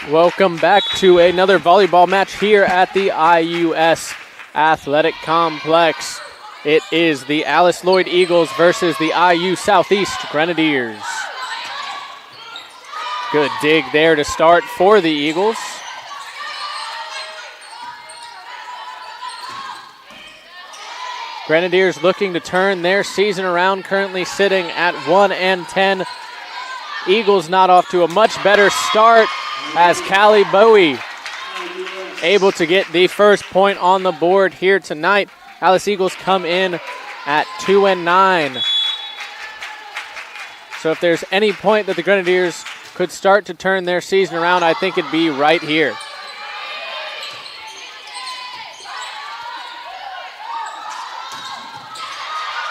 Welcome back to another volleyball match here at the IUS Athletic Complex. It is the Alice Lloyd Eagles versus the IU Southeast Grenadiers. Good dig there to start for the Eagles. Grenadiers looking to turn their season around, currently sitting at 1-10. Eagles not off to a much better start as Callie Bowie able to get the first point on the board here tonight. Alice Eagles come in at 2-9. So if there's any point that the Grenadiers could start to turn their season around, I think it'd be right here.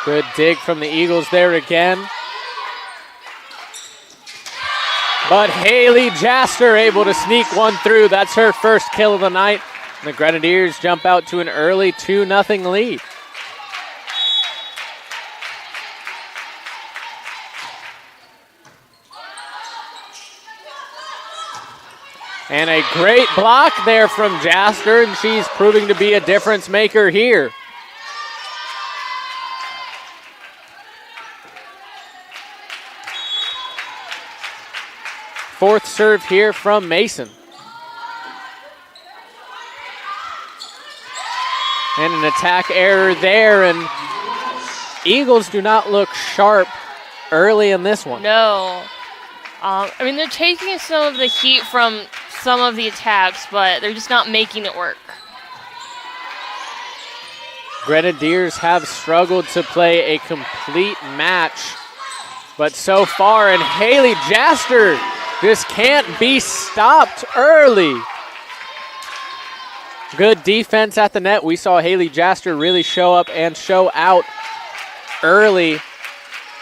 Good dig from the Eagles there again. But Haley Jaster able to sneak one through. That's her first kill of the night. And the Grenadiers jump out to an early 2-0 lead. And a great block there from Jaster, and she's proving to be a difference maker here. Fourth serve here from Mason. And an attack error there, and Eagles do not look sharp early in this one. No. They're taking some of the heat from some of the attacks, but they're just not making it work. Grenadiers have struggled to play a complete match, but so far, and Haley Jaster just can't be stopped early. Good defense at the net. We saw Haley Jaster really show up and show out early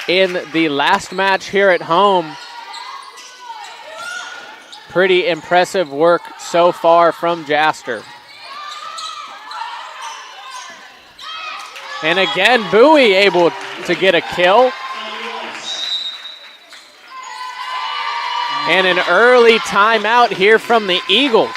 in the last match here at home. Pretty impressive work so far from Jaster. And again, Bowie able to get a kill. And an early timeout here from the Eagles.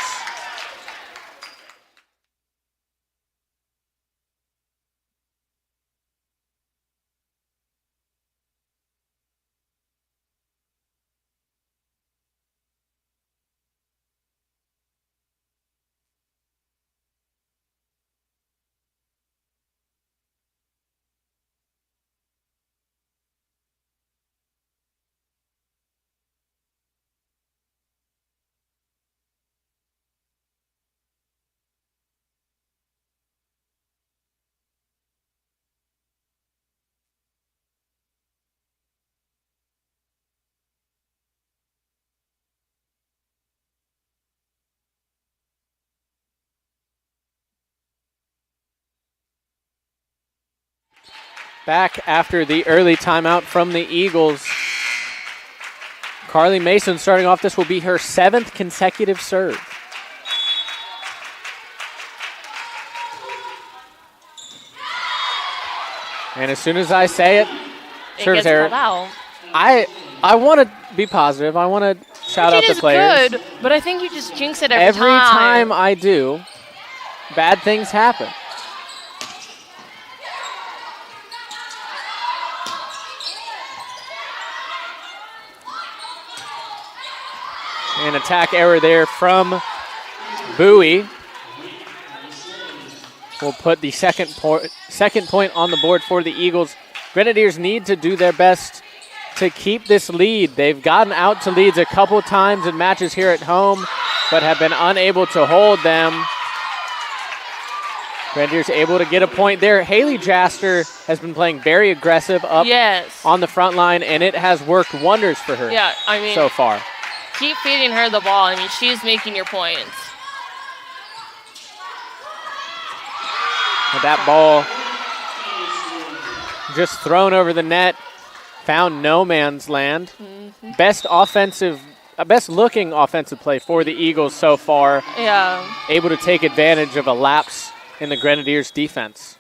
Back after the early timeout from the Eagles. Carly Mason starting off. This will be her 7th consecutive serve. And as soon as I say it, serves error. I want to be positive. I want to shout out the players. Good, but I think you just jinx it every time. Every time I do, bad things happen. An attack error there from Bowie. Will put the second point on the board for the Eagles. Grenadiers need to do their best to keep this lead. They've gotten out to leads a couple times in matches here at home, but have been unable to hold them. Grenadiers able to get a point there. Haley Jaster has been playing very aggressive up on the front line, and it has worked wonders for her so far. Keep feeding her the ball. She's making your points. And that ball just thrown over the net, found no man's land. Mm-hmm. Best looking offensive play for the Eagles so far. Yeah. Able to take advantage of a lapse in the Grenadiers defense.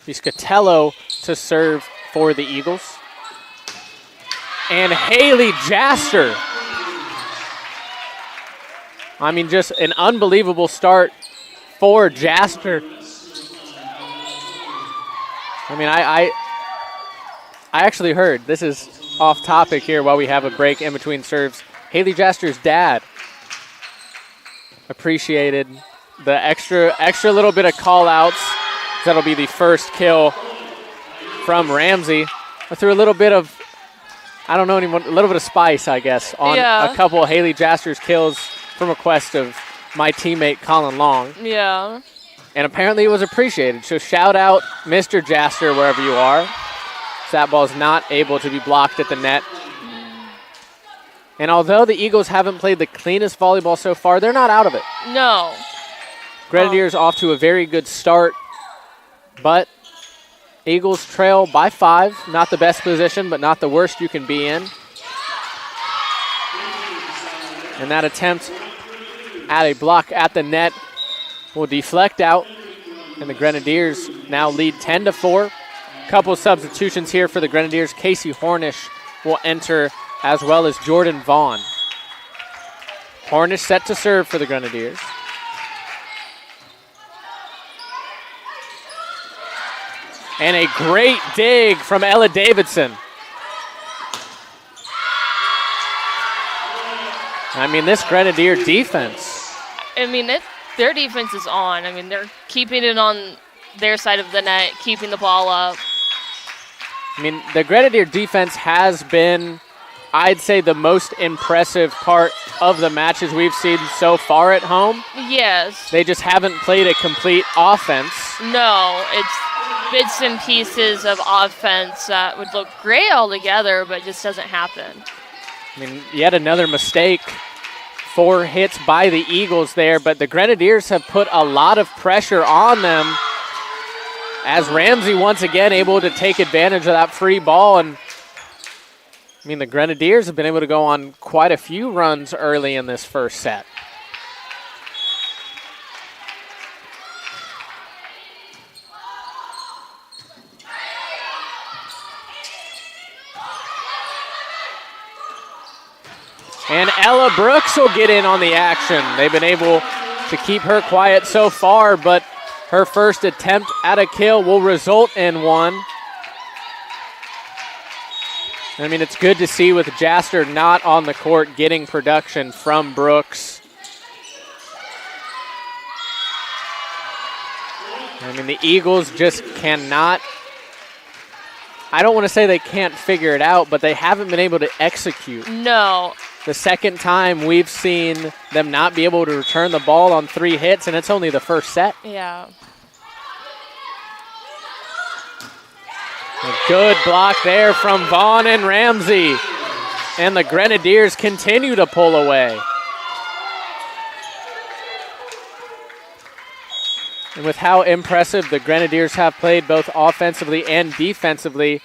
Piscatello to serve for the Eagles. And Haley Jaster I mean, just an unbelievable start for Jasper. I mean, I actually heard, this is off topic here while we have a break in between serves, Haley Jasper's dad appreciated the extra little bit of call-outs. That'll be the first kill from Ramsey. I threw a little bit of, I don't know anyone, a little bit of spice, I guess, on a couple of Haley Jasper's kills from request of my teammate Colin Long. Yeah. And apparently it was appreciated. So shout out Mr. Jasper wherever you are. So that ball's not able to be blocked at the net. And although the Eagles haven't played the cleanest volleyball so far, they're not out of it. No. Grenadiers off to a very good start, but Eagles trail by 5. Not the best position, but not the worst you can be in. And that attempt at a block at the net will deflect out, and the Grenadiers now lead 10-4. Couple substitutions here for the Grenadiers. Casey Hornish will enter, as well as Jordan Vaughn. Hornish set to serve for the Grenadiers. And a great dig from Ella Davidson. I mean, this Grenadier defense. I mean, their defense is on. I mean, they're keeping it on their side of the net, keeping the ball up. I mean, the Grenadier defense has been, I'd say, the most impressive part of the matches we've seen so far at home. Yes. They just haven't played a complete offense. No, it's bits and pieces of offense that would look great all together, but it just doesn't happen. I mean, yet another mistake. 4 hits by the Eagles there, but the Grenadiers have put a lot of pressure on them as Ramsey once again able to take advantage of that free ball. And I mean, the Grenadiers have been able to go on quite a few runs early in this first set. And Ella Brooks will get in on the action. They've been able to keep her quiet so far, but her first attempt at a kill will result in one. I mean, it's good to see with Jasper not on the court getting production from Brooks. I mean, the Eagles just cannot, I don't want to say they can't figure it out, but they haven't been able to execute. No. The second time we've seen them not be able to return the ball on 3 hits, and it's only the first set. Yeah. A good block there from Vaughn and Ramsey. And the Grenadiers continue to pull away. And with how impressive the Grenadiers have played both offensively and defensively,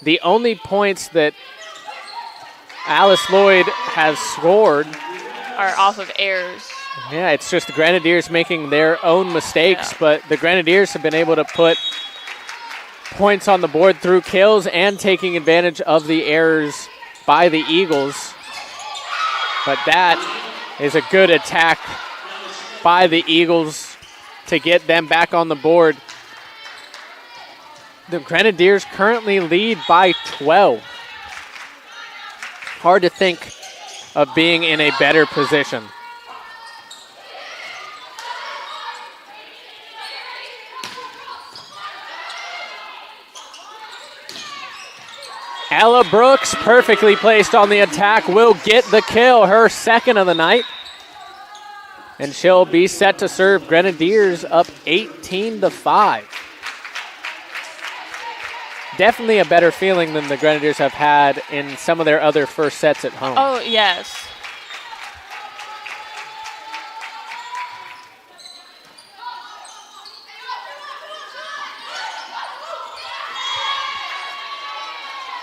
the only points that Alice Lloyd has scored are off of errors. Yeah, it's just the Grenadiers making their own mistakes, but the Grenadiers have been able to put points on the board through kills and taking advantage of the errors by the Eagles. But that is a good attack by the Eagles to get them back on the board. The Grenadiers currently lead by 12. Hard to think of being in a better position. Ella Brooks, perfectly placed on the attack, will get the kill, her second of the night. And she'll be set to serve. Grenadiers up 18-5. Definitely a better feeling than the Grenadiers have had in some of their other first sets at home. Oh, yes.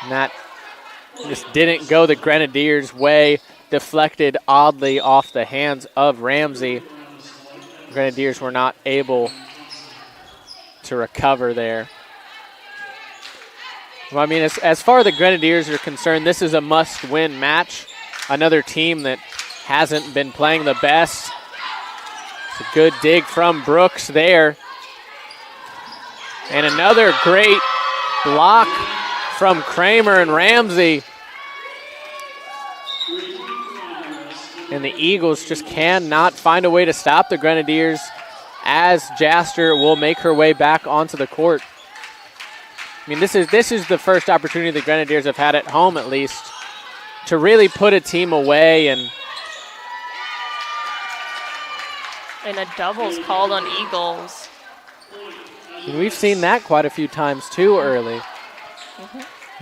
And that just didn't go the Grenadiers' way. Deflected oddly off the hands of Ramsey. Grenadiers were not able to recover there. Well, I mean, as far as the Grenadiers are concerned, this is a must-win match. Another team that hasn't been playing the best. It's a good dig from Brooks there. And another great block from Kramer and Ramsey. And the Eagles just cannot find a way to stop the Grenadiers as Jaster will make her way back onto the court. I mean, this is the first opportunity the Grenadiers have had at home, at least, to really put a team away. And a double's called on Eagles. And we've seen that quite a few times too early.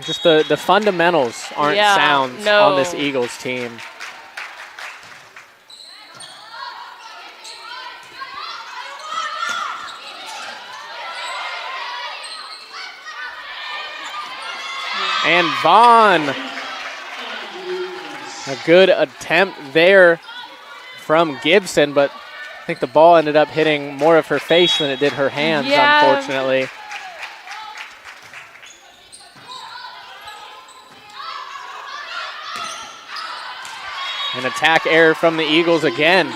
Just the fundamentals aren't sound on this Eagles team. And Vaughn, a good attempt there from Gibson, but I think the ball ended up hitting more of her face than it did her hands, unfortunately. An attack error from the Eagles again.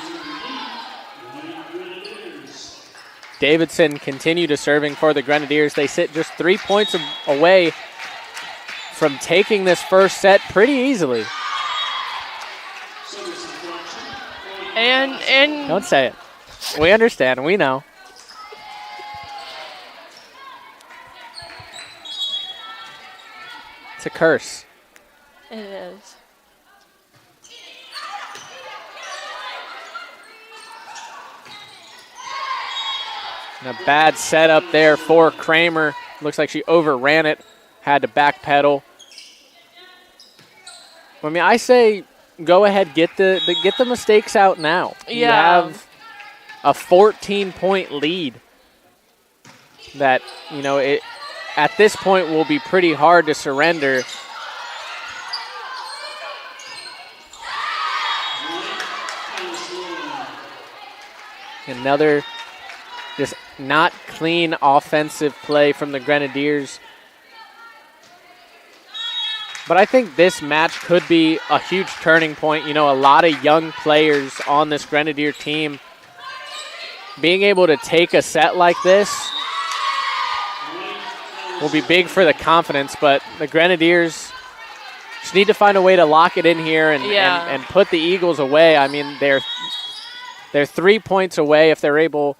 Davidson continue to serving for the Grenadiers. They sit just 3 points away from taking this first set pretty easily. And don't say it. We understand. We know. It's a curse. It is. And a bad setup there for Kramer. Looks like she overran it. Had to backpedal. I mean, I say go ahead, get the mistakes out now. You have a 14-point lead that, you know, it at this point will be pretty hard to surrender. Another just not clean offensive play from the Grenadiers. But I think this match could be a huge turning point. You know, a lot of young players on this Grenadier team. Being able to take a set like this will be big for the confidence, but the Grenadiers just need to find a way to lock it in here and put the Eagles away. I mean, they're 3 points away if they're able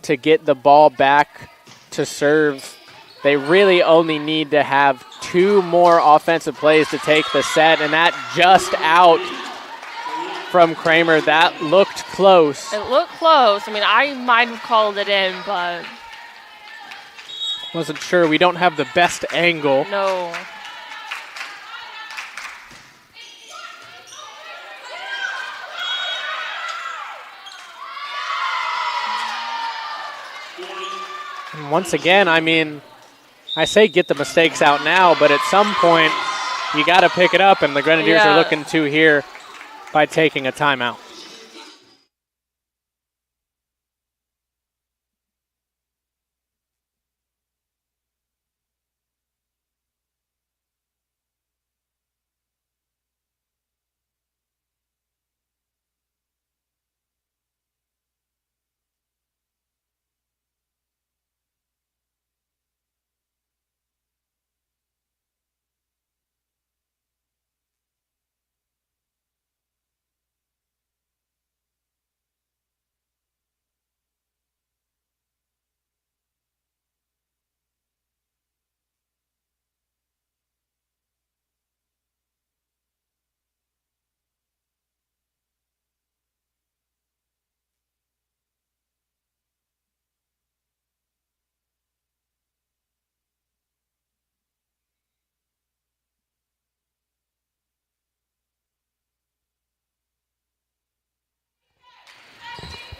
to get the ball back to serve. They really only need to have 2 more offensive plays to take the set, and that just out from Kramer. That looked close. It looked close. I mean, I might have called it in, but wasn't sure. We don't have the best angle. No. And once again, I mean, I say get the mistakes out now, but at some point you got to pick it up, and the Grenadiers are looking to here by taking a timeout.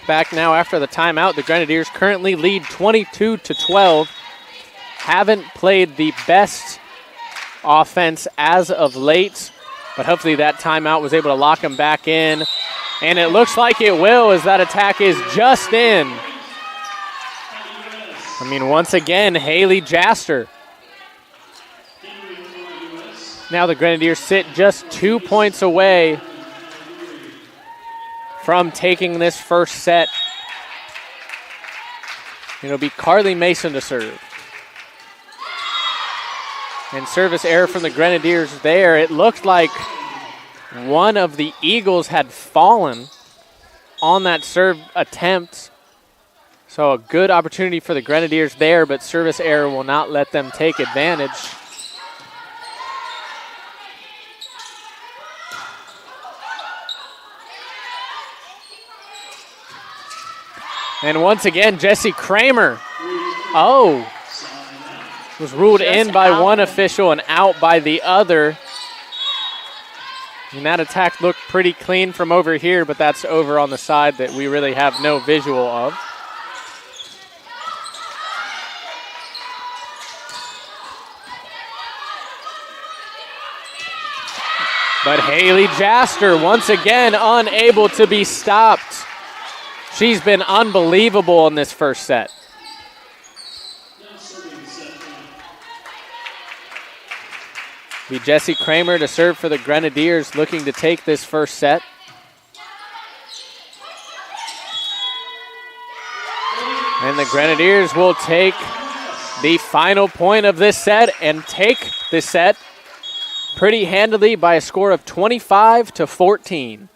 Back now after the timeout, the Grenadiers currently lead 22-12. Haven't played the best offense as of late, but hopefully that timeout was able to lock them back in. And it looks like it will, as that attack is just in. I mean, once again, Haley Jaster. Now the Grenadiers sit just 2 points away from taking this first set. It'll be Carly Mason to serve. And service error from the Grenadiers there. It looked like one of the Eagles had fallen on that serve attempt. So a good opportunity for the Grenadiers there, but service error will not let them take advantage. And once again, Jesse Kramer. Was ruled in by one official and out by the other. And that attack looked pretty clean from over here, but that's over on the side that we really have no visual of. But Haley Jaster, once again, unable to be stopped. She's been unbelievable in this first set. Be Jesse Kramer to serve for the Grenadiers, looking to take this first set. And the Grenadiers will take the final point of this set and take this set pretty handily by a score of 25-14.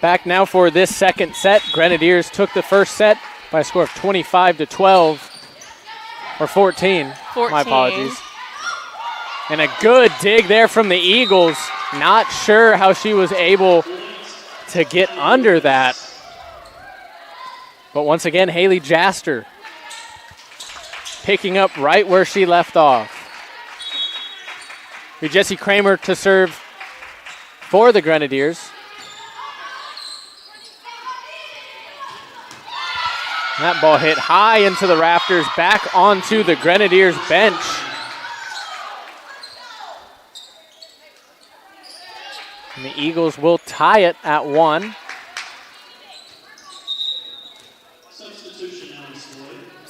Back now for this second set. Grenadiers took the first set by a score of 25-12, or 14. My apologies. And a good dig there from the Eagles. Not sure how she was able to get under that. But once again, Haley Jaster picking up right where she left off. Jessie Kramer to serve for the Grenadiers. That ball hit high into the rafters, back onto the Grenadiers bench. And the Eagles will tie it at 1.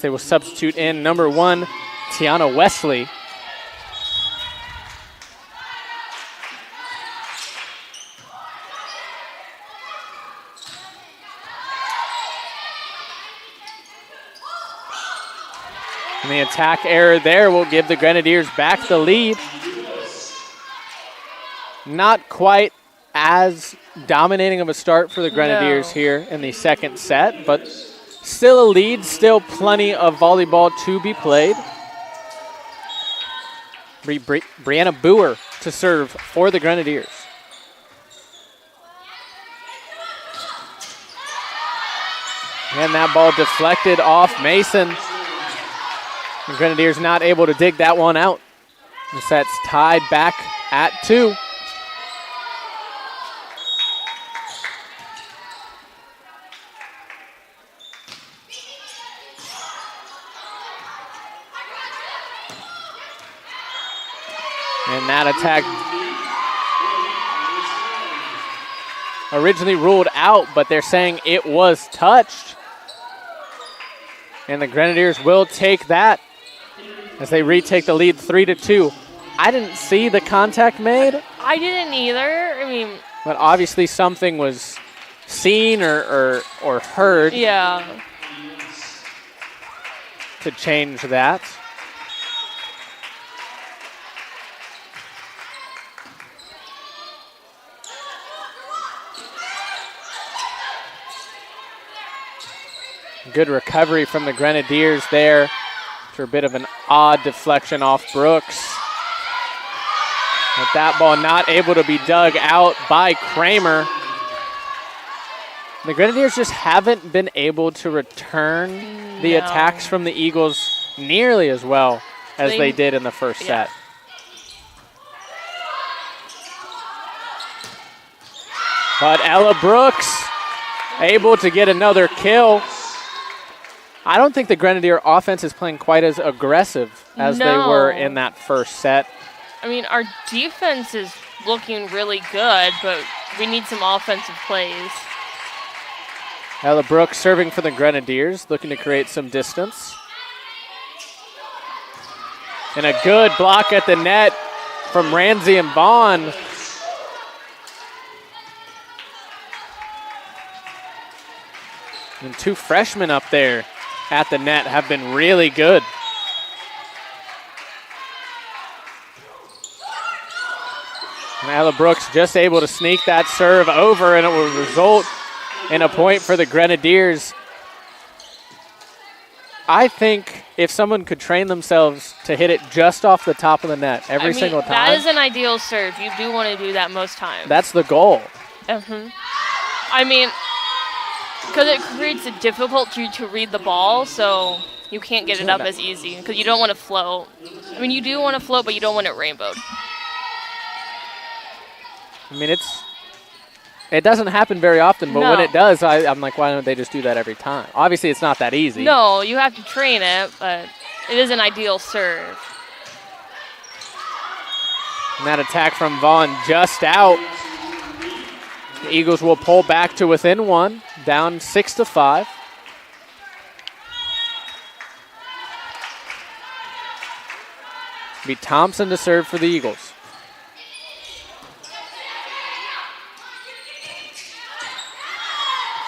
They will substitute in number 1, Tiana Wesley. And the attack error there will give the Grenadiers back the lead. Not quite as dominating of a start for the Grenadiers here in the second set, but still a lead, still plenty of volleyball to be played. Brianna Boer to serve for the Grenadiers. And that ball deflected off Mason. The Grenadiers not able to dig that one out. The set's tied back at 2. And that attack originally ruled out, but they're saying it was touched. And the Grenadiers will take that as they retake the lead 3-2. I didn't see the contact made. I didn't either. I mean, but obviously something was seen or heard. Yeah. To change that. Good recovery from the Grenadiers there after a bit of an odd deflection off Brooks. But that ball not able to be dug out by Kramer. The Grenadiers just haven't been able to return the attacks from the Eagles nearly as well as they did in the first set. But Ella Brooks able to get another kill. I don't think the Grenadier offense is playing quite as aggressive as they were in that first set. I mean, our defense is looking really good, but we need some offensive plays. Ella Brooks serving for the Grenadiers, looking to create some distance. And a good block at the net from Ramsey and Vaughn. And 2 freshmen up there at the net have been really good. And Ella Brooks just able to sneak that serve over, and it will result in a point for the Grenadiers. I think if someone could train themselves to hit it just off the top of the net every single time. That is an ideal serve. You do want to do that most times. That's the goal. I mean, because it creates it difficult to read the ball, so you can't get it up as easy because you don't want to float. I mean, you do want to float, but you don't want it rainbowed. I mean, it doesn't happen very often, but when it does, I'm like, why don't they just do that every time? Obviously, it's not that easy. No, you have to train it, but it is an ideal serve. And that attack from Vaughn just out. The Eagles will pull back to within 1, down 6-5. Be Thompson to serve for the Eagles.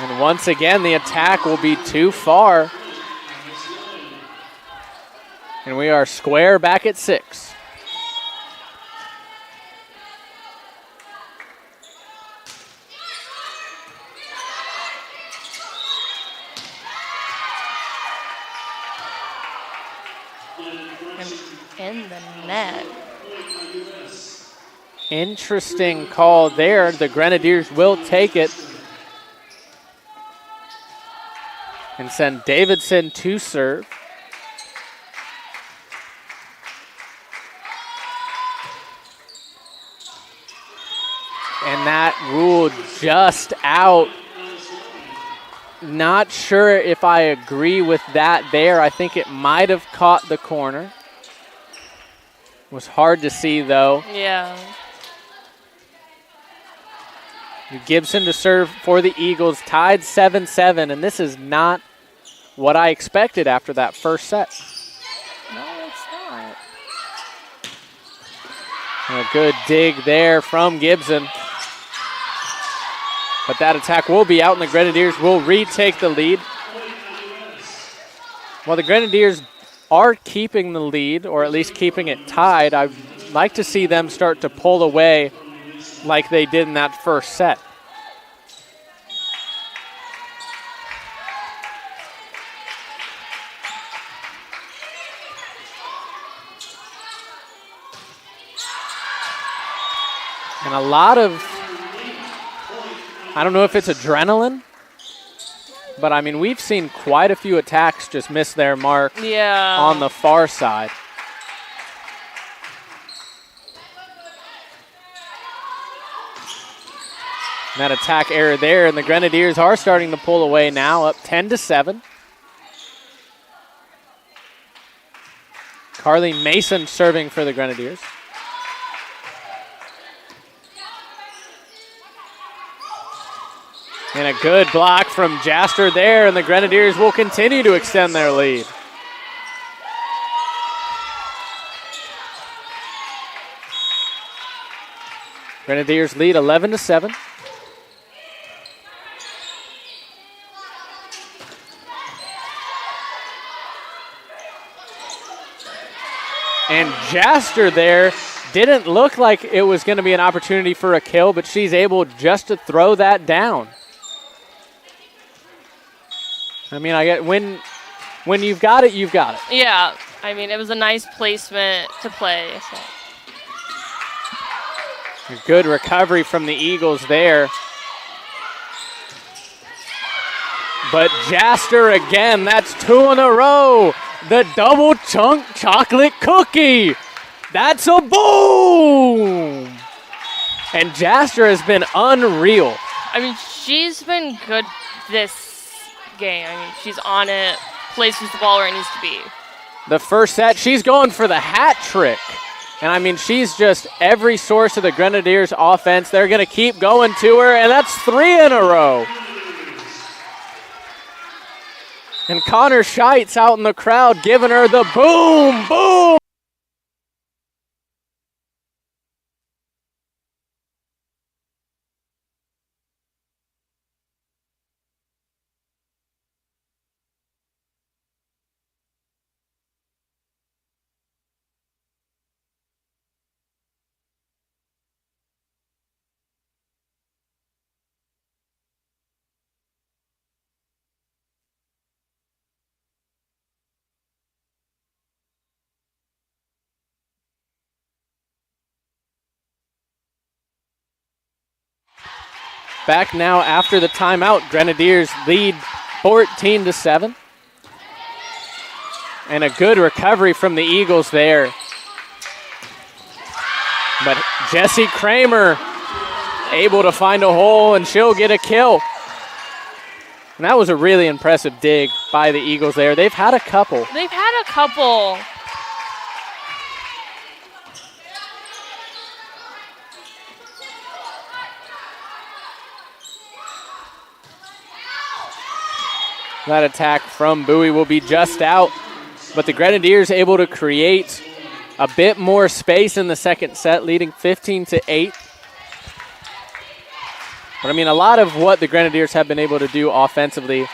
And once again, the attack will be too far. And we are square back at 6. And in the net. Interesting call there. The Grenadiers will take it and send Davidson to serve. And that ruled just out. Not sure if I agree with that there. I think it might have caught the corner. Was hard to see, though. Yeah. Gibson to serve for the Eagles, tied 7-7, and this is not what I expected after that first set. No, it's not. And a good dig there from Gibson. But that attack will be out, and the Grenadiers will retake the lead. While the Grenadiers are keeping the lead, or at least keeping it tied, I'd like to see them start to pull away like they did in that first set. And a lot of, I don't know if it's adrenaline, but I mean, we've seen quite a few attacks just miss their mark on the far side. And that attack error there, and the Grenadiers are starting to pull away now, up 10-7. Carly Mason serving for the Grenadiers. And a good block from Jaster there, and the Grenadiers will continue to extend their lead. Grenadiers lead 11-7. And Jaster there didn't look like it was going to be an opportunity for a kill, but she's able just to throw that down. I mean, I get when you've got it, you've got it. Yeah, I mean, it was a nice placement to play. So. A good recovery from the Eagles there. But Jaster again, that's 2 in a row. The double chunk chocolate cookie. That's a boom. And Jaster has been unreal. I mean, she's been good this game. I mean, she's on it, places the ball where it needs to be. The first set, she's going for the hat trick. And I mean, she's just every source of the Grenadiers offense. They're going to keep going to her, and that's 3 in a row. And Connor Scheitz out in the crowd giving her the boom, boom. Back now after the timeout, Grenadiers lead 14-7. And a good recovery from the Eagles there. But Jessie Kramer able to find a hole, and she'll get a kill. And that was a really impressive dig by the Eagles there. They've had a couple. That attack from Bowie will be just out, but the Grenadiers able to create a bit more space in the second set, leading 15-8. But I mean, a lot of what the Grenadiers have been able to do offensively,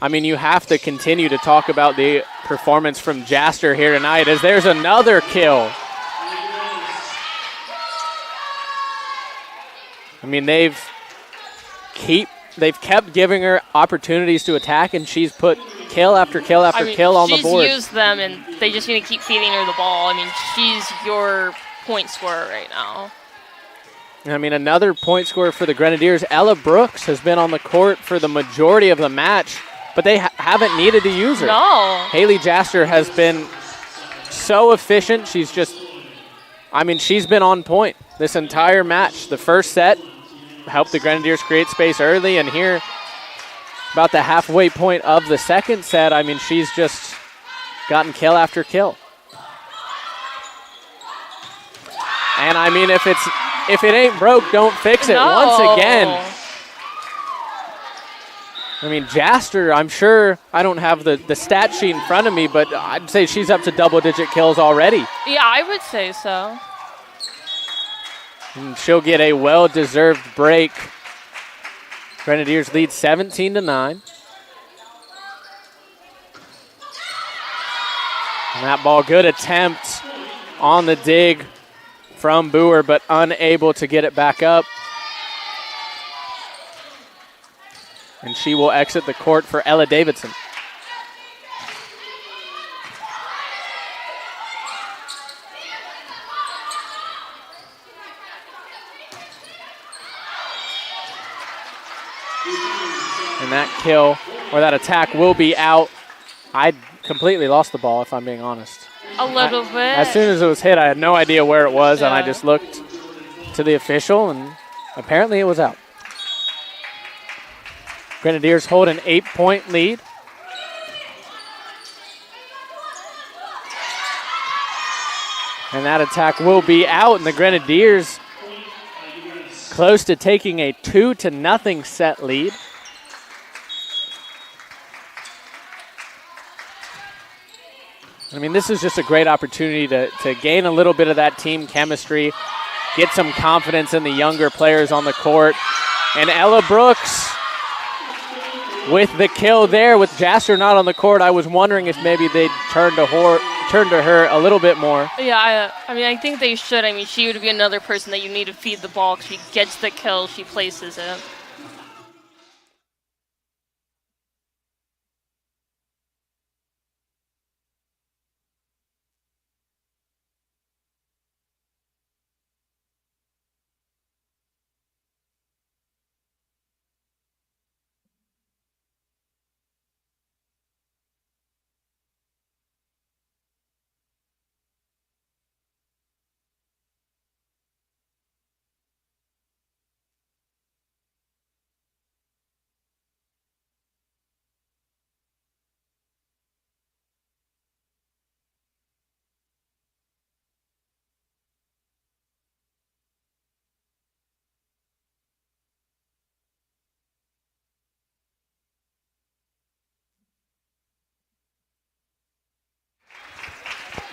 I mean, you have to continue to talk about the performance from Jaster here tonight, as there's another kill. I mean, they've kept giving her opportunities to attack, and she's put kill after kill after kill on the board. She's used them, and they just need to keep feeding her the ball. I mean, she's your point scorer right now. I mean, another point scorer for the Grenadiers. Ella Brooks has been on the court for the majority of the match, but they haven't needed to use her. No. Haley Jaster has been so efficient. She's been on point this entire match. The first set helped the Grenadiers create space early, and here, about the halfway point of the second set, I mean, she's just gotten kill after kill. And I mean, if it ain't broke, don't fix it. No. Once again. I mean, Jaster, I'm sure, I don't have the stat sheet in front of me, but I'd say she's up to double-digit kills already. Yeah, I would say so. And she'll get a well-deserved break. Grenadiers lead 17-9. And that ball, good attempt on the dig from Boer, but unable to get it back up. And she will exit the court for Ella Davidson. And that kill, or that attack, will be out. I completely lost the ball, if I'm being honest. A little bit. As soon as it was hit, I had no idea where it was, and I just looked to the official, and apparently it was out. Grenadiers hold an 8-point lead. And that attack will be out, and the Grenadiers close to taking a 2-0 set lead. I mean, this is just a great opportunity to gain a little bit of that team chemistry, get some confidence in the younger players on the court. And Ella Brooks with the kill there with Jaster not on the court. I was wondering if maybe they'd turn to her a little bit more. Yeah, I mean, I think they should. I mean, she would be another person that you need to feed the ball because she gets the kill, she places it.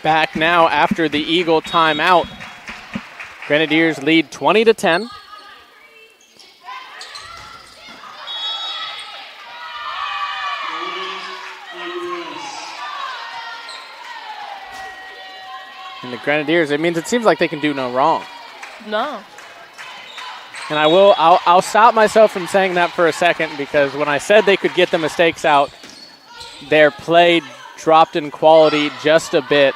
Back now after the Eagle timeout. Grenadiers lead 20-10. And the Grenadiers, it means it seems like they can do no wrong. No. And I'll stop myself from saying that for a second, because when I said they could get the mistakes out, their play dropped in quality just a bit.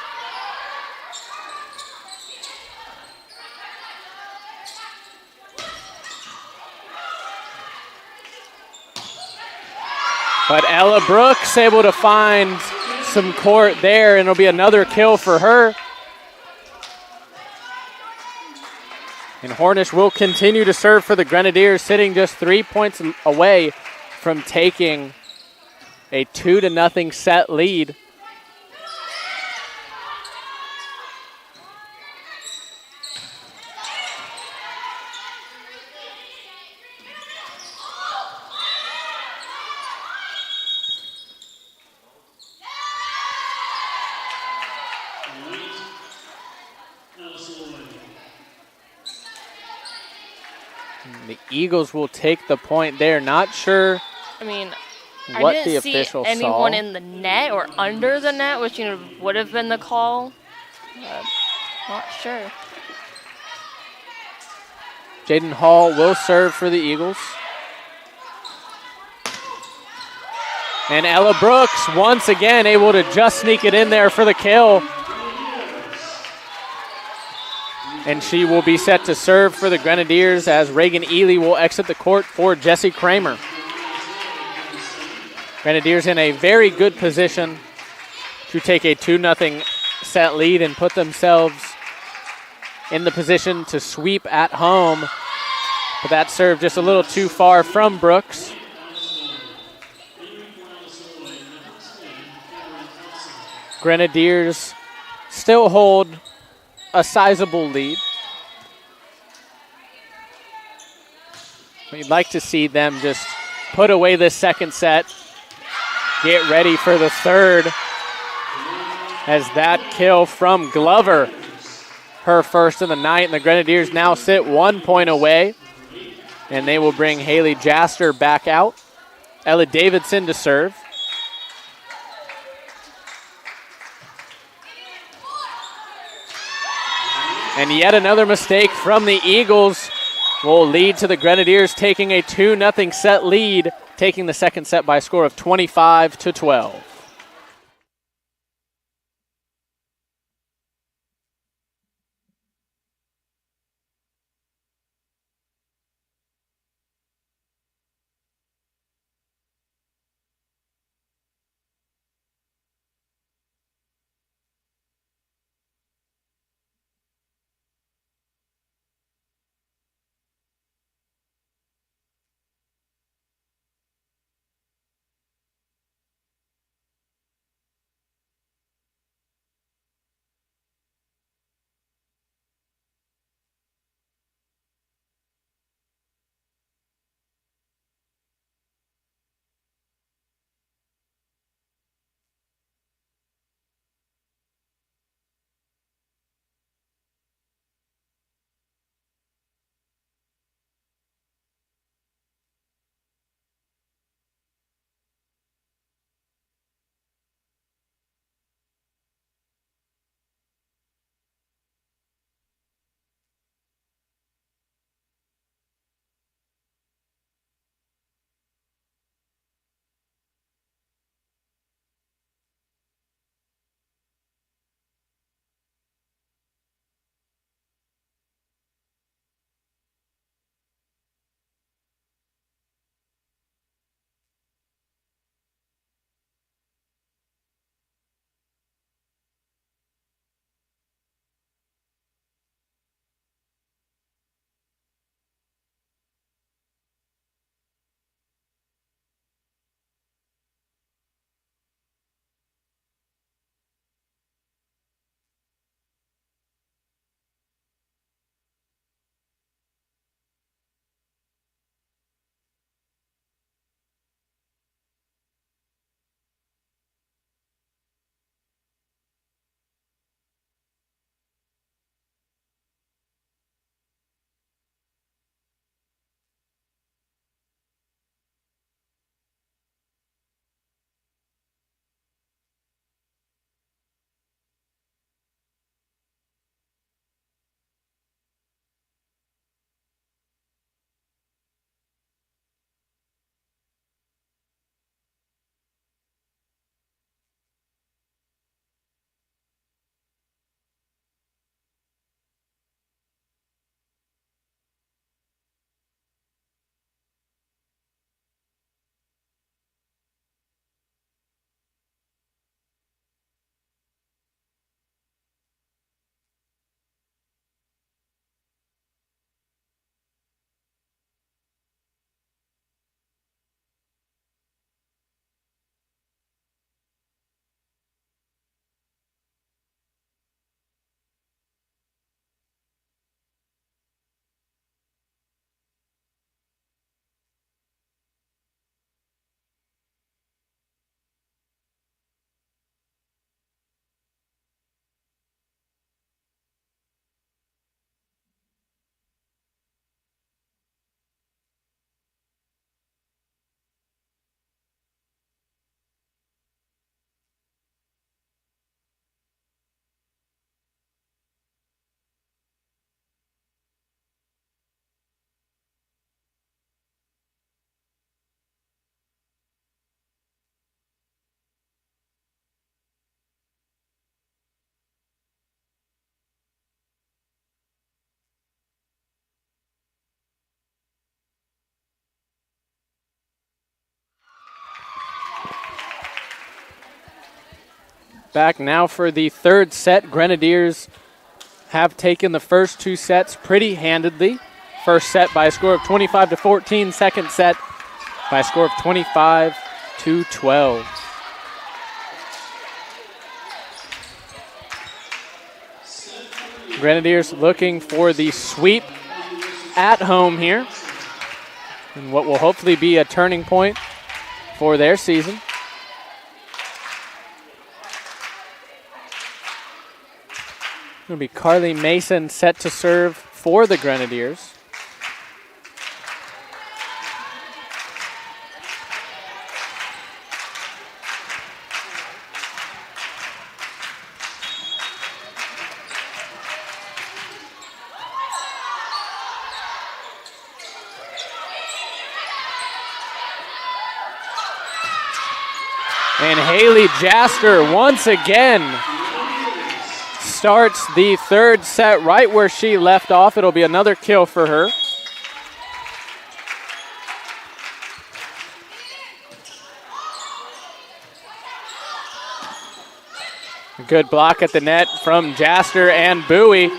But Ella Brooks able to find some court there, and it'll be another kill for her. And Hornish will continue to serve for the Grenadiers, sitting just 3 points away from taking a 2-0 set lead. The Eagles will take the point there. Not sure. I mean, what I the didn't see official anyone saw. in the net or under the net, which would have been the call. Not sure. Jaden Hall will serve for the Eagles. And Ella Brooks once again able to just sneak it in there for the kill. And she will be set to serve for the Grenadiers as Reagan Ely will exit the court for Jesse Kramer. Grenadiers in a very good position to take a 2-0 set lead and put themselves in the position to sweep at home. But that serve just a little too far from Brooks. Grenadiers still hold a sizable lead. We'd like to see them just put away this second set, get ready for the third, as that kill from Glover, her first of the night, and the Grenadiers now sit 1 point away, and they will bring Haley Jaster back out. Ella Davidson to serve. And yet another mistake from the Eagles will lead to the Grenadiers taking a 2-0 set lead, taking the second set by a score of 25-12. Back now for the third set. Grenadiers have taken the first two sets pretty handedly. First set by a score of 25-14. Second set by a score of 25-12. Grenadiers looking for the sweep at home here, and what will hopefully be a turning point for their season. Going to be Carly Mason set to serve for the Grenadiers. And Haley Jaster once again starts the third set right where she left off. It'll be another kill for her. A good block at the net from Jaster and Bowie.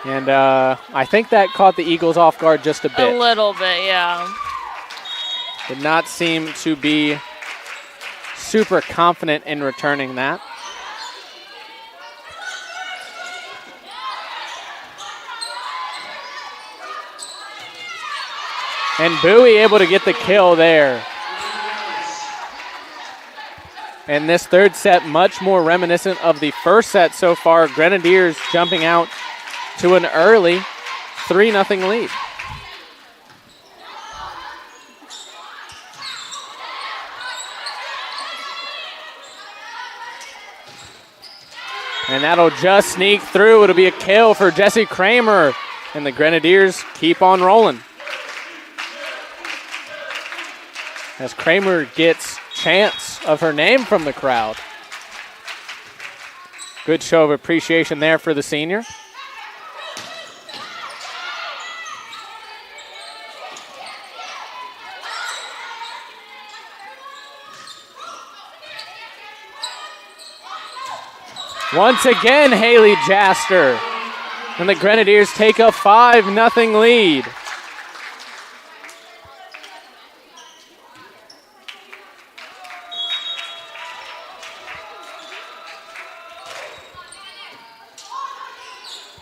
And I think that caught the Eagles off guard just a bit. A little bit, yeah. Did not seem to be super confident in returning that. And Bowie able to get the kill there. And this third set much more reminiscent of the first set so far. Grenadiers jumping out to an early 3-0 lead. And that'll just sneak through. It'll be a kill for Jessie Kramer. And the Grenadiers keep on rolling. As Kramer gets chants of her name from the crowd. Good show of appreciation there for the senior. Once again, Haley Jaster. And the Grenadiers take a 5-0 lead.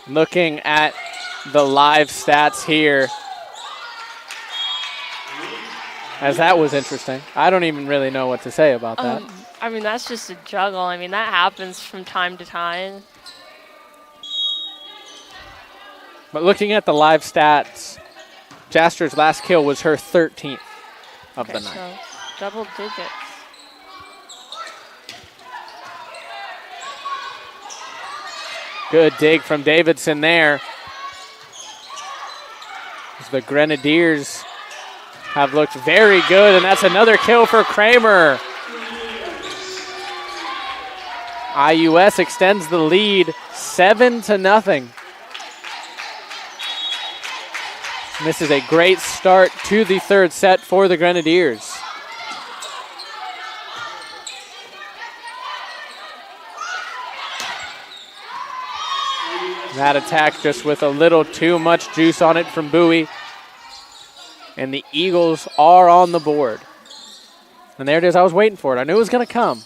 Looking at the live stats here, as that was interesting. I don't even really know what to say about that. I mean, that's just a juggle. I mean, that happens from time to time. But looking at the live stats, Jaster's last kill was her 13th of the night. So double digits. Good dig from Davidson there. As the Grenadiers have looked very good, and that's another kill for Kramer. IUS extends the lead 7-0. This is a great start to the third set for the Grenadiers. That attack just with a little too much juice on it from Bowie. And the Eagles are on the board. And there it is. I was waiting for it. I knew it was going to come.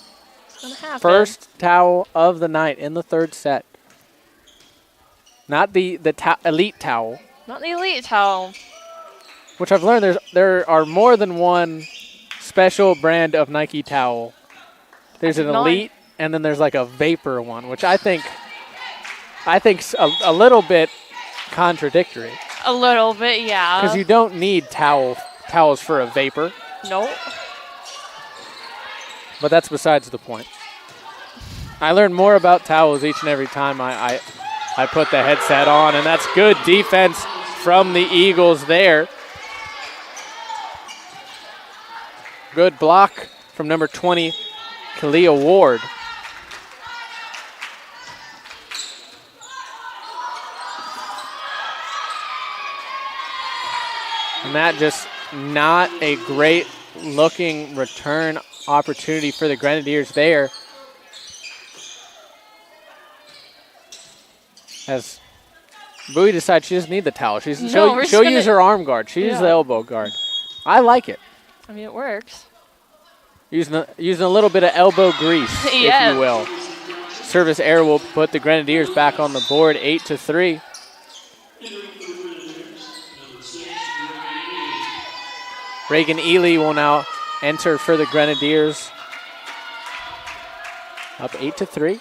First towel of the night in the third set. Not the elite towel. Not the elite towel. Which I've learned there are more than one special brand of Nike towel. There's an elite, and then there's like a vapor one, which I think's a little bit contradictory. A little bit, yeah. Because you don't need towels for a vapor. Nope. But that's besides the point. I learn more about towels each and every time I put the headset on, and that's good defense from the Eagles there. Good block from number 20, Kalia Ward. And that just not a great looking return opportunity for the Grenadiers there. As Bowie decides she doesn't need the towel. She'll use her arm guard. She'll use the elbow guard. I like it. I mean, it works. Using a little bit of elbow grease, if you will. Service error will put the Grenadiers back on the board, 8-3. Reagan Ely will now enter for the Grenadiers. Up 8-3.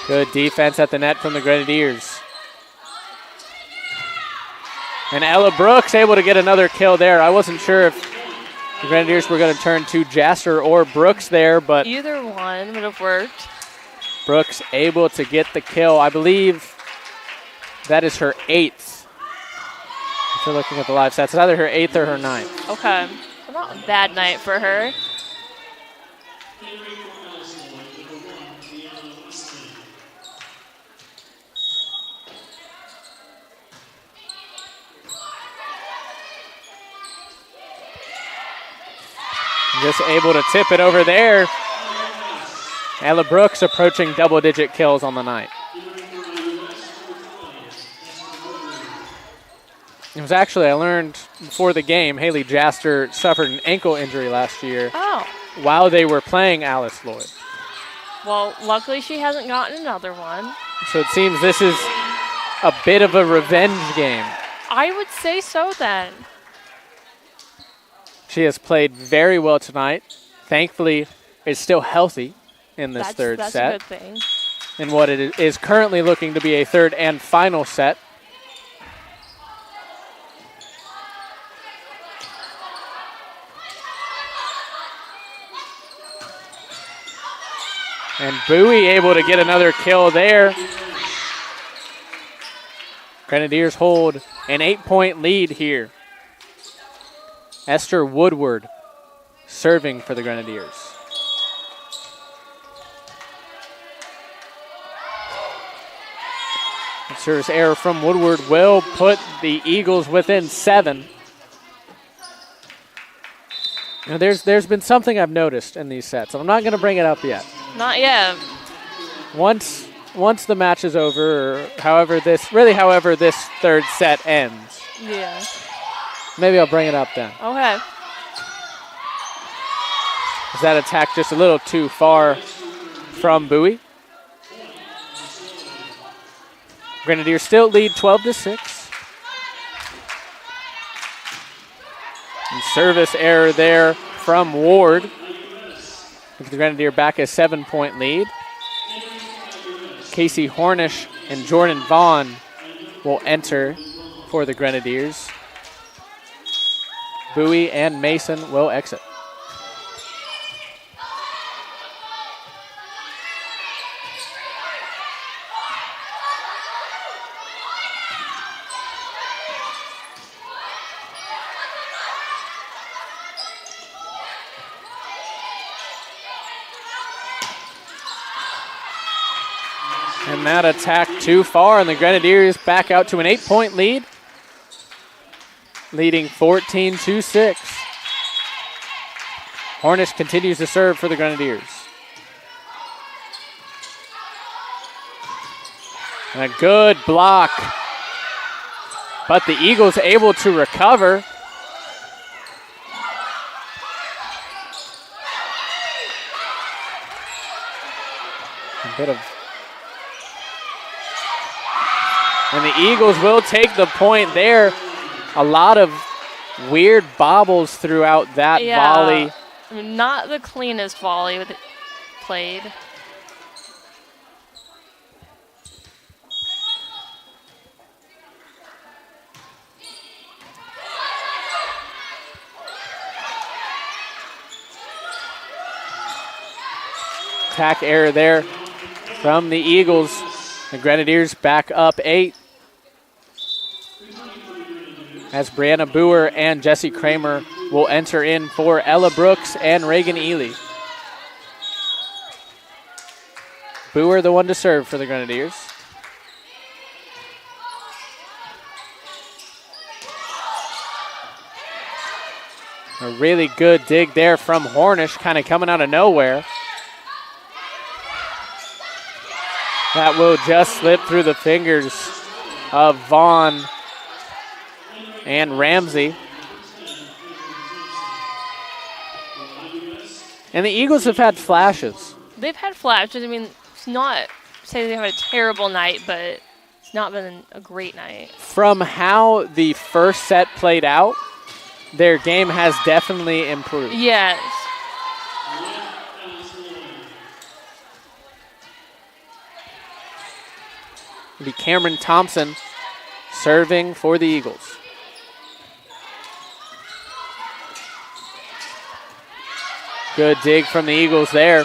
Good defense at the net from the Grenadiers. And Ella Brooks able to get another kill there. I wasn't sure if the Grenadiers were going to turn to Jasser or Brooks there, but either one would have worked. Brooks able to get the kill. I believe that is her 8th. If you're looking at the live stats, it's either her 8th or her 9th. Okay. So not a bad night for her. Just able to tip it over there. Ella Brooks approaching double-digit kills on the night. It was actually, I learned before the game, Haley Jaster suffered an ankle injury last year while they were playing Alice Lloyd. Well, luckily she hasn't gotten another one. So it seems this is a bit of a revenge game. I would say so then. She has played very well tonight. Thankfully, is still healthy in this third set. That's a good thing. In what it is currently looking to be a third and final set. And Bowie able to get another kill there. Grenadiers hold an 8-point lead here. Esther Woodward serving for the Grenadiers. The service error from Woodward will put the Eagles within 7. Now there's been something I've noticed in these sets, and I'm not going to bring it up yet. Not yet. Once the match is over, or however this third set ends. Yeah. Maybe I'll bring it up then. Okay. Is that attack just a little too far from Bowie? Grenadiers still lead 12-6. And service error there from Ward. With the Grenadier back a 7-point lead. Casey Hornish and Jordan Vaughn will enter for the Grenadiers. Bowie and Mason will exit. And that attack too far, and the Grenadiers back out to an 8-point lead, leading 14-6. Hornish continues to serve for the Grenadiers. And a good block, but the Eagles able to recover. A bit of... And the Eagles will take the point there. A lot of weird bobbles throughout that volley. I mean, not the cleanest volley with it played. Attack error there from the Eagles. The Grenadiers back up 8. As Brianna Boer and Jessie Kramer will enter in for Ella Brooks and Reagan Ely. Boer the one to serve for the Grenadiers. A really good dig there from Hornish, kind of coming out of nowhere. That will just slip through the fingers of Vaughn and Ramsey. And the Eagles have had flashes. They've had flashes. I mean, it's not say they have a terrible night, but it's not been a great night. From how the first set played out, their game has definitely improved. Yes. It'll be Cameron Thompson serving for the Eagles. Good dig from the Eagles there.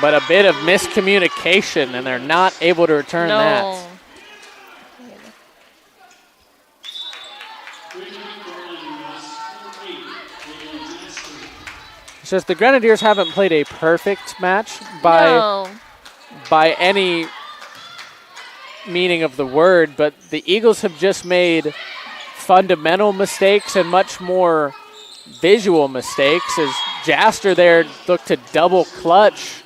But a bit of miscommunication, and they're not able to return that. It's just the Grenadiers haven't played a perfect match by any meaning of the word, but the Eagles have just made fundamental mistakes and much more visual mistakes as Jaster there looked to double clutch.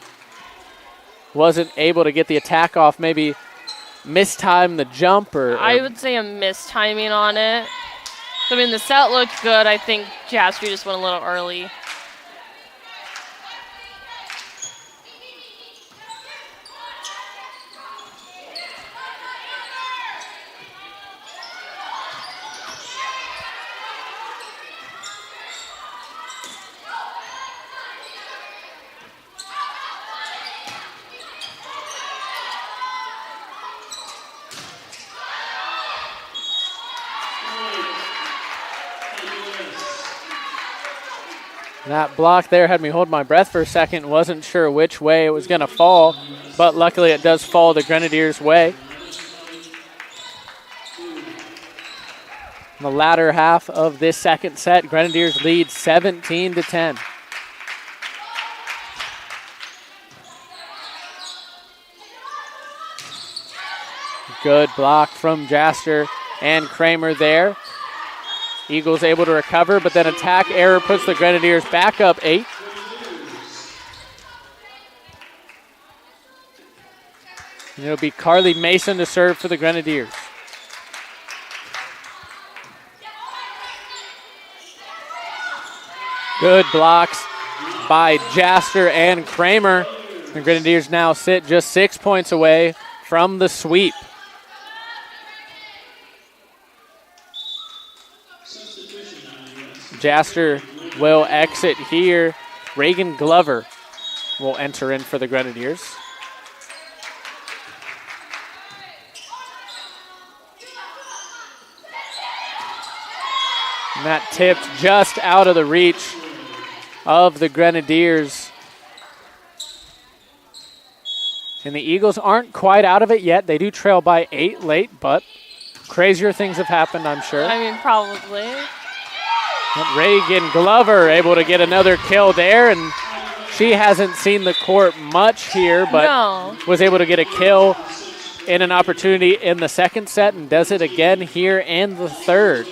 Wasn't able to get the attack off, maybe mistime the jump or I would say a mistiming on it. I mean, the set looked good. I think Jaster just went a little early. That block there had me hold my breath for a second. Wasn't sure which way it was going to fall, but luckily it does fall the Grenadiers' way. In the latter half of this second set, Grenadiers lead 17-10. Good block from Jaster and Kramer there. Eagles able to recover, but then attack error puts the Grenadiers back up 8. And it'll be Carly Mason to serve for the Grenadiers. Good blocks by Jaster and Kramer. The Grenadiers now sit just 6 points away from the sweep. Jaster will exit here. Reagan Glover will enter in for the Grenadiers. And that tipped just out of the reach of the Grenadiers. And the Eagles aren't quite out of it yet. They do trail by 8 late, but crazier things have happened, I'm sure. I mean, probably. But Reagan Glover able to get another kill there, and she hasn't seen the court much here, but was able to get a kill in an opportunity in the second set and does it again here in the third.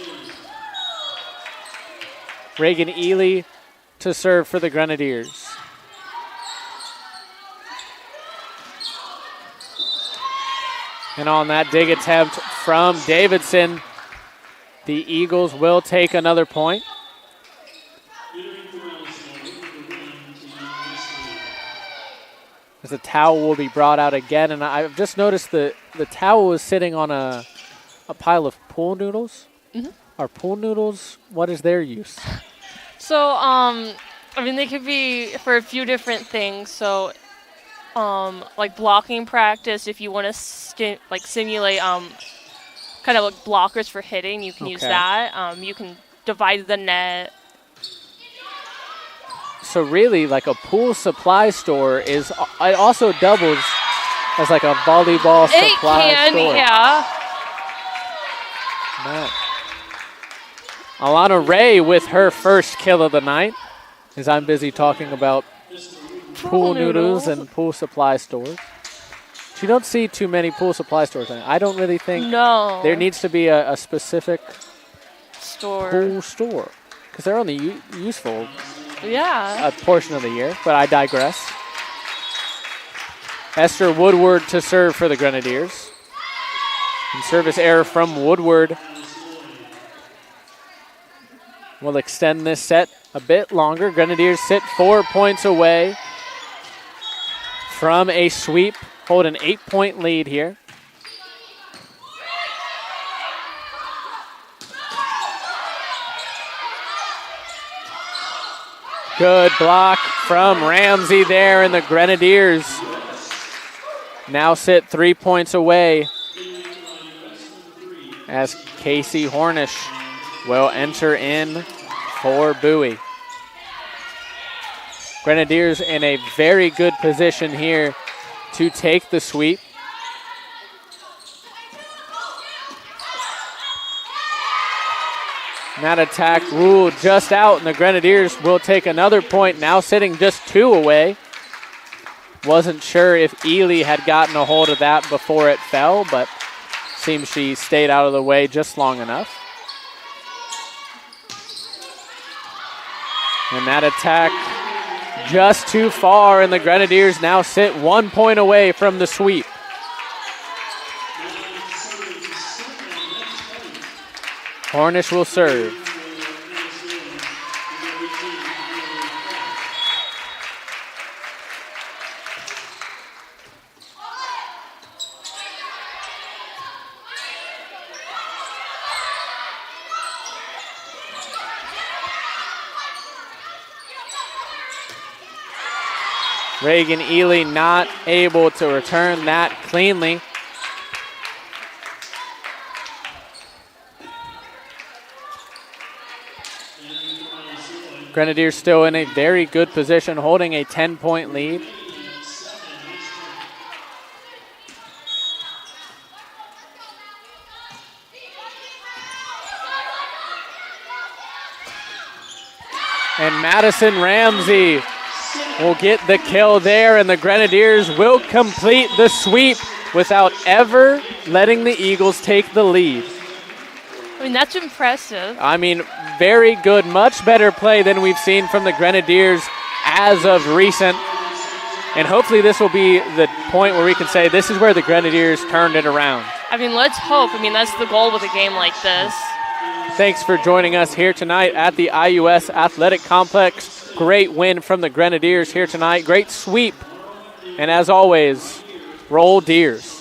Reagan Ely to serve for the Grenadiers. And on that dig attempt from Davidson, the Eagles will take another point. As the towel will be brought out again, and I've just noticed the towel is sitting on a pile of pool noodles. Mm-hmm. Are pool noodles, what is their use? So, I mean, they could be for a few different things. So, like blocking practice, if you want to simulate kind of like blockers for hitting, you can use that. You can divide the net. So really, like a pool supply store it also doubles as like a volleyball supply store. Yeah. Alana Ray with her first kill of the night, as I'm busy talking about pool noodles and pool supply stores. You don't see too many pool supply stores. I don't really think there needs to be a specific store. Pool store. because they're only useful Yeah. a portion of the year, but I digress. Esther Woodward to serve for the Grenadiers. And service error from Woodward will extend this set a bit longer. Grenadiers sit 4 points away from a sweep, hold an 8-point lead here. Good block from Ramsey there, and the Grenadiers now sit 3 points away as Casey Hornish will enter in for Bowie. Grenadiers in a very good position here to take the sweep. And that attack ruled just out, and the Grenadiers will take another point, now sitting just 2 away. Wasn't sure if Ely had gotten a hold of that before it fell, but seems she stayed out of the way just long enough. And that attack just too far, and the Grenadiers now sit 1 point away from the sweep. Hornish will serve. Reagan Ely not able to return that cleanly. Grenadiers still in a very good position, holding a 10-point lead. And Madison Ramsey will get the kill there, and the Grenadiers will complete the sweep without ever letting the Eagles take the lead. I mean, that's impressive. I mean, very good, much better play than we've seen from the Grenadiers as of recent. And hopefully this will be the point where we can say this is where the Grenadiers turned it around. I mean, let's hope. I mean, that's the goal with a game like this. Thanks for joining us here tonight at the IUS Athletic Complex. Great win from the Grenadiers here tonight. Great sweep. And as always, roll Deers.